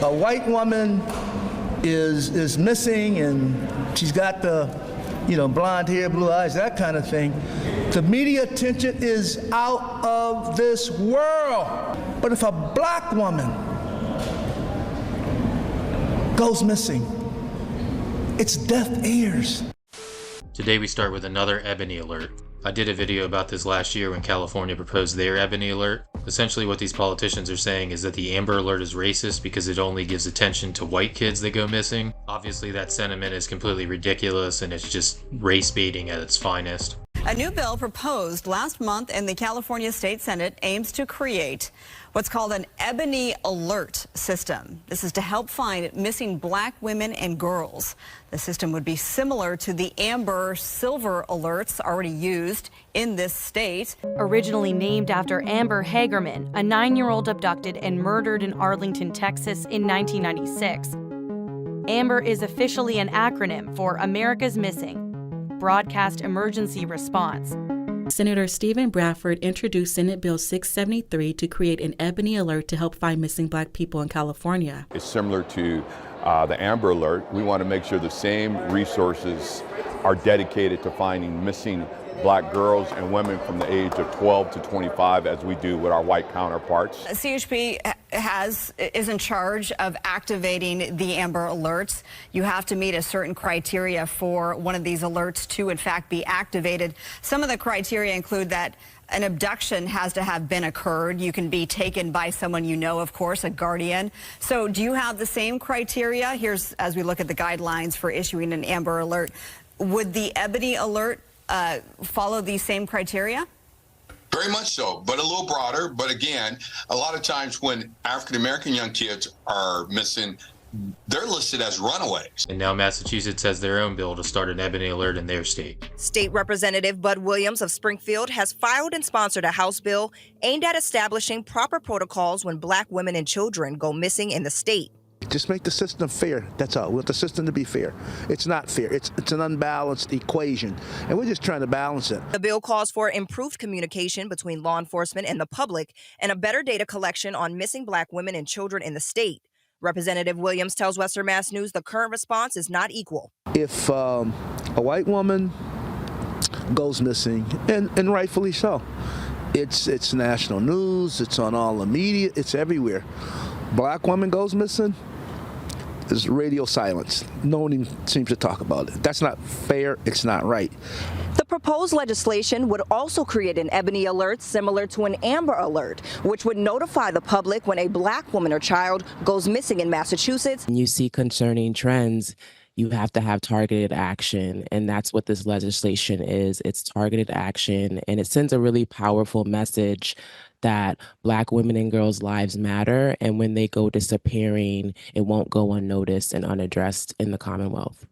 A white woman is missing and she's got the, blonde hair, blue eyes, that kind of thing. The media attention is out of this world. But if a black woman goes missing, it's deaf ears. Today we start with another Ebony Alert. I did a video about this last year when California proposed their Ebony Alert. Essentially what these politicians are saying is that the Amber Alert is racist because it only gives attention to white kids that go missing. Obviously that sentiment is completely ridiculous and it's just race baiting at its finest. A new bill proposed last month in the California State Senate aims to create what's called an Ebony Alert system. This is to help find missing black women and girls. The system would be similar to the Amber Silver alerts already used in this state. Originally named after Amber Hagerman, a 9-year-old abducted and murdered in Arlington, Texas in 1996. Amber is officially an acronym for America's Missing Broadcast Emergency Response. Senator Stephen Bradford introduced Senate Bill 673 to create an Ebony Alert to help find missing black people in California. It's similar to the Amber Alert. We want to make sure the same resources are dedicated to finding missing black girls and women from the age of 12 to 25 as we do with our white counterparts. CHP is in charge of activating the Amber Alerts. You have to meet a certain criteria for one of these alerts to in fact be activated. Some of the criteria include that an abduction has to have been occurred. You can be taken by someone you know, of course, a guardian. So do you have the same criteria? Here's, as we look at the guidelines for issuing an Amber Alert, would the Ebony Alert follow these same criteria? Very much so, but a little broader. But again, a lot of times when African-American young kids are missing, they're listed as runaways. And now Massachusetts has their own bill to start an Ebony Alert in their state. State Representative Bud Williams of Springfield has filed and sponsored a House bill aimed at establishing proper protocols when black women and children go missing in the state. Just make the system fair, that's all. We want the system to be fair. It's not fair, it's an unbalanced equation, and we're just trying to balance it. The bill calls for improved communication between law enforcement and the public and a better data collection on missing black women and children in the state. Representative Williams tells Western Mass News the current response is not equal. If a white woman goes missing, and rightfully so, it's national news, it's on all the media, it's everywhere. Black woman goes missing, there's radio silence. No one even seems to talk about it. That's not fair, it's not right. The proposed legislation would also create an Ebony Alert similar to an Amber Alert, which would notify the public when a black woman or child goes missing in Massachusetts. You see concerning trends, you have to have targeted action, and that's what this legislation is. It's targeted action, and it sends a really powerful message that black women and girls' lives matter, and when they go disappearing, it won't go unnoticed and unaddressed in the Commonwealth.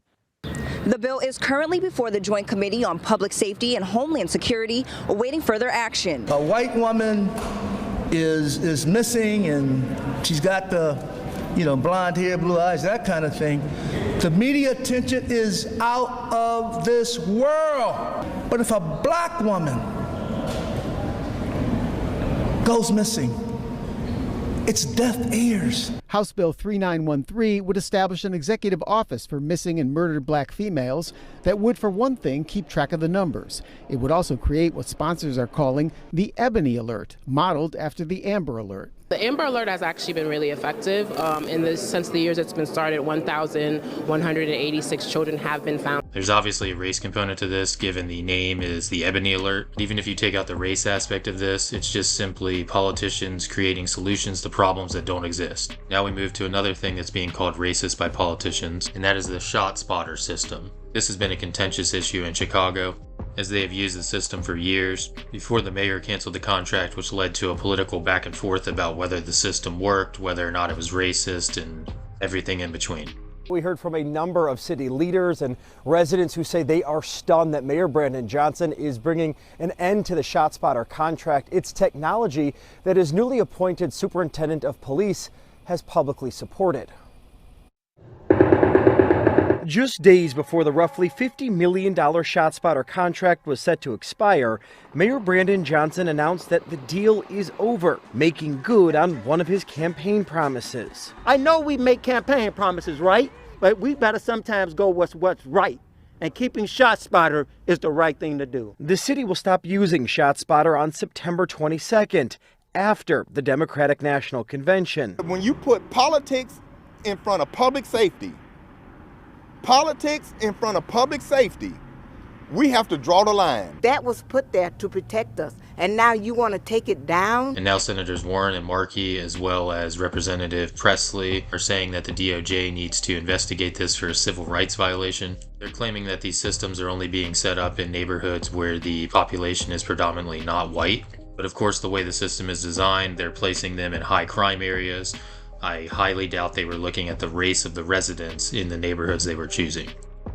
The bill is currently before the Joint Committee on Public Safety and Homeland Security, awaiting further action. A white woman is missing and she's got the, blonde hair, blue eyes, that kind of thing. The media attention is out of this world. But if a black woman goes missing, it's deaf ears. House Bill 3913 would establish an executive office for missing and murdered black females that would, for one thing, keep track of the numbers. It would also create what sponsors are calling the Ebony Alert, modeled after the Amber Alert. The Amber Alert has actually been really effective. Since the years it's been started, 1,186 children have been found. There's obviously a race component to this, given the name is the Ebony Alert. Even if you take out the race aspect of this, it's just simply politicians creating solutions to problems that don't exist. Now we move to another thing that's being called racist by politicians, and that is the shot spotter system. This has been a contentious issue in Chicago, as they have used the system for years, before the mayor canceled the contract, which led to a political back and forth about whether the system worked, whether or not it was racist, and everything in between. We heard from a number of city leaders and residents who say they are stunned that Mayor Brandon Johnson is bringing an end to the ShotSpotter contract. It's technology that his newly appointed superintendent of police has publicly supported. Just days before the roughly $50 million ShotSpotter contract was set to expire, Mayor Brandon Johnson announced that the deal is over, making good on one of his campaign promises. I know we make campaign promises, right? But we better sometimes go what's right. And keeping ShotSpotter is the right thing to do. The city will stop using ShotSpotter on September 22nd, after the Democratic National Convention. When you put politics in front of public safety, we have to draw the line. That was put there to protect us, and now you want to take it down? And now Senators Warren and Markey, as well as Representative Presley, are saying that the DOJ needs to investigate this for a civil rights violation. They're claiming that these systems are only being set up in neighborhoods where the population is predominantly not white. But of course, the way the system is designed, they're placing them in high crime areas. I highly doubt they were looking at the race of the residents in the neighborhoods they were choosing.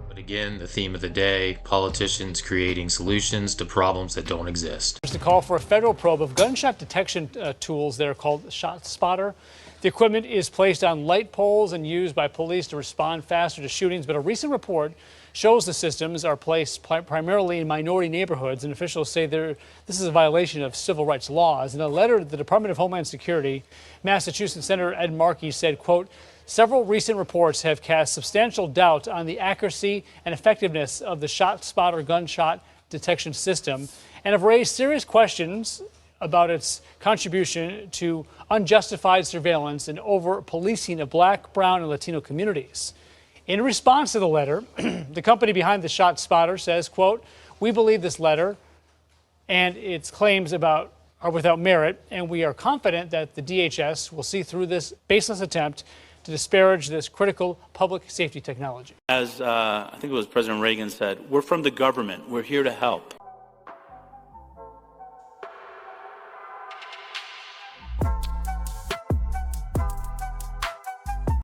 But again, the theme of the day, politicians creating solutions to problems that don't exist. There's a call for a federal probe of gunshot detection tools that are called ShotSpotter. The equipment is placed on light poles and used by police to respond faster to shootings, but a recent report shows the systems are placed primarily in minority neighborhoods, and officials say this is a violation of civil rights laws. In a letter to the Department of Homeland Security, Massachusetts Senator Ed Markey said, quote, several recent reports have cast substantial doubt on the accuracy and effectiveness of the ShotSpotter gunshot detection system and have raised serious questions about its contribution to unjustified surveillance and over-policing of Black, Brown, and Latino communities. In response to the letter, the company behind the ShotSpotter says, quote, we believe this letter and its claims are without merit, and we are confident that the DHS will see through this baseless attempt to disparage this critical public safety technology. As I think it was President Reagan said, we're from the government. We're here to help.